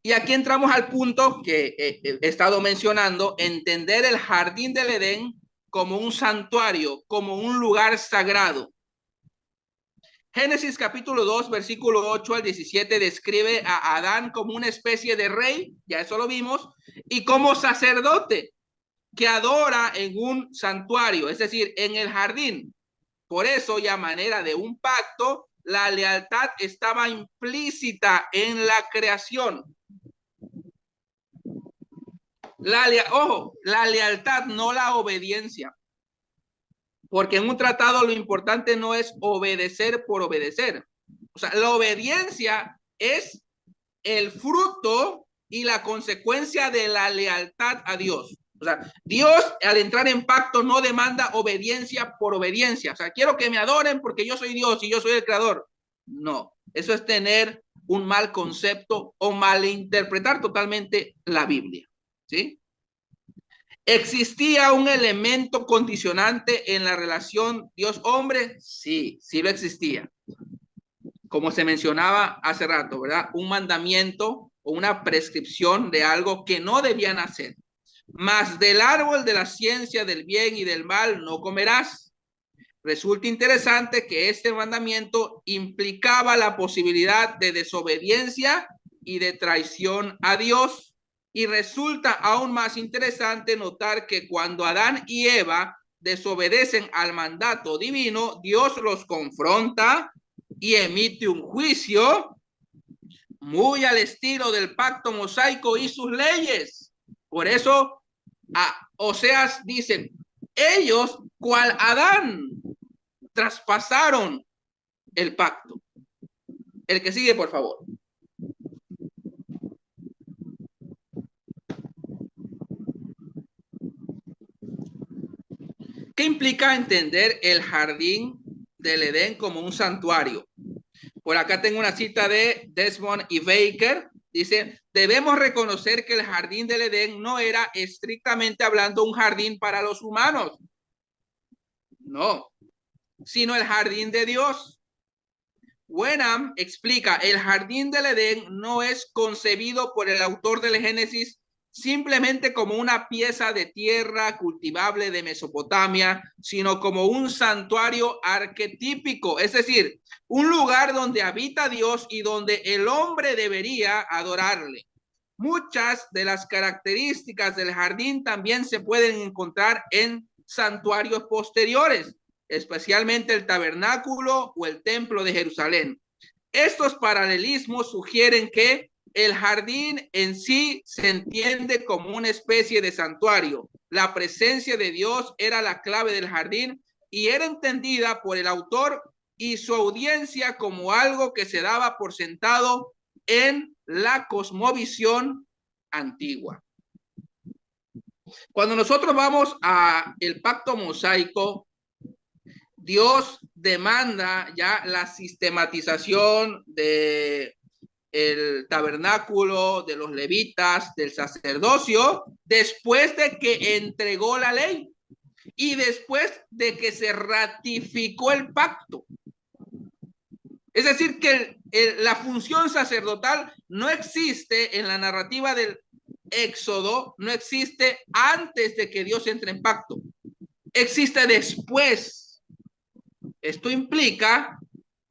Y aquí entramos al punto que he estado mencionando, entender el jardín del Edén como un santuario, como un lugar sagrado. Génesis capítulo 2, versículo 8 al 17 describe a Adán como una especie de rey, ya eso lo vimos, y como sacerdote que adora en un santuario, es decir, en el jardín. Por eso, y a manera de un pacto, la lealtad estaba implícita en la creación. Ojo, la lealtad, no la obediencia. Porque en un tratado lo importante no es obedecer por obedecer. O sea, la obediencia es el fruto y la consecuencia de la lealtad a Dios. O sea, Dios al entrar en pacto no demanda obediencia por obediencia. O sea, quiero que me adoren porque yo soy Dios y yo soy el creador. No, eso es tener un mal concepto o malinterpretar totalmente la Biblia. ¿Sí? ¿Existía un elemento condicionante en la relación Dios-hombre? Sí, sí lo existía. Como se mencionaba hace rato, ¿verdad? Un mandamiento o una prescripción de algo que no debían hacer. Mas del árbol de la ciencia del bien y del mal no comerás. Resulta interesante que este mandamiento implicaba la posibilidad de desobediencia y de traición a Dios. Y resulta aún más interesante notar que cuando Adán y Eva desobedecen al mandato divino, Dios los confronta y emite un juicio muy al estilo del pacto mosaico y sus leyes. Por eso, Oseas dice, ellos, cual Adán, traspasaron el pacto. El que sigue, por favor. ¿Qué implica entender el jardín del Edén como un santuario? Por acá tengo una cita de Desmond y Baker. Dice, debemos reconocer que el jardín del Edén no era estrictamente hablando un jardín para los humanos. No, sino el jardín de Dios. Wenham explica, el jardín del Edén no es concebido por el autor del Génesis simplemente como una pieza de tierra cultivable de Mesopotamia, sino como un santuario arquetípico, es decir, un lugar donde habita Dios y donde el hombre debería adorarle. Muchas de las características del jardín también se pueden encontrar en santuarios posteriores, especialmente el tabernáculo o el templo de Jerusalén. Estos paralelismos sugieren que el jardín en sí se entiende como una especie de santuario. La presencia de Dios era la clave del jardín y era entendida por el autor y su audiencia como algo que se daba por sentado en la cosmovisión antigua. Cuando nosotros vamos a el pacto mosaico, Dios demanda ya la sistematización de el tabernáculo, de los levitas, del sacerdocio, después de que entregó la ley y después de que se ratificó el pacto. Es decir, que la función sacerdotal no existe en la narrativa del Éxodo, no existe antes de que Dios entre en pacto. Existe después. Esto implica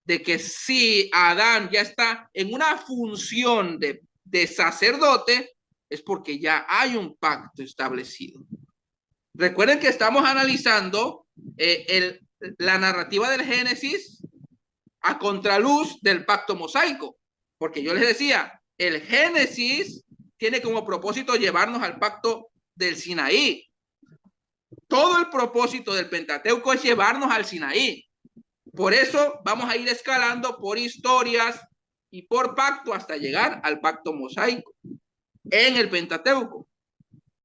de que si Adán ya está en una función de sacerdote, es porque ya hay un pacto establecido. Recuerden que estamos analizando la narrativa del Génesis a contraluz del pacto mosaico, porque yo les decía, el Génesis tiene como propósito llevarnos al pacto del Sinaí. Todo el propósito del Pentateuco es llevarnos al Sinaí. Por eso vamos a ir escalando por historias y por pacto hasta llegar al pacto mosaico en el Pentateuco.